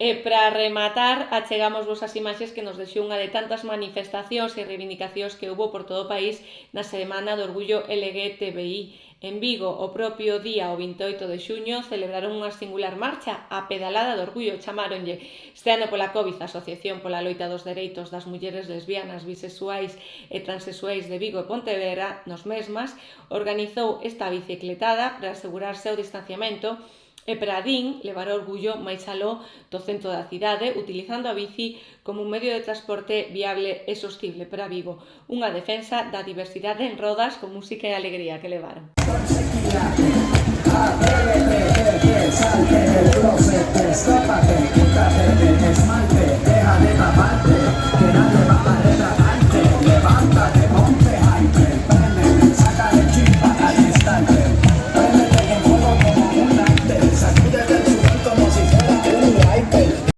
E para rematar, achegamos vos as imaxes que nos deixou unha de tantas manifestacións e reivindicacións que houve por todo o país na Semana do Orgullo LGTBI. En Vigo, o propio día, o 28 de xuño, celebraron unha singular marcha, a Pedalada do Orgullo, chamaronlle. Este ano pola COVID, a Asociación pola Loita dos Dereitos das Mulleres Lesbianas, Bisexuais e Transexuais de Vigo e Pontevedra, nos mesmas, organizou esta bicicletada para asegurarse o distanciamento e para din levar o orgullo máis aló do centro da cidade, utilizando a bici como un medio de transporte viable e sostible para Vigo, unha defensa da diversidade en rodas con música e alegría que levaron. Salte del closet, destópate, quítate el esmalte.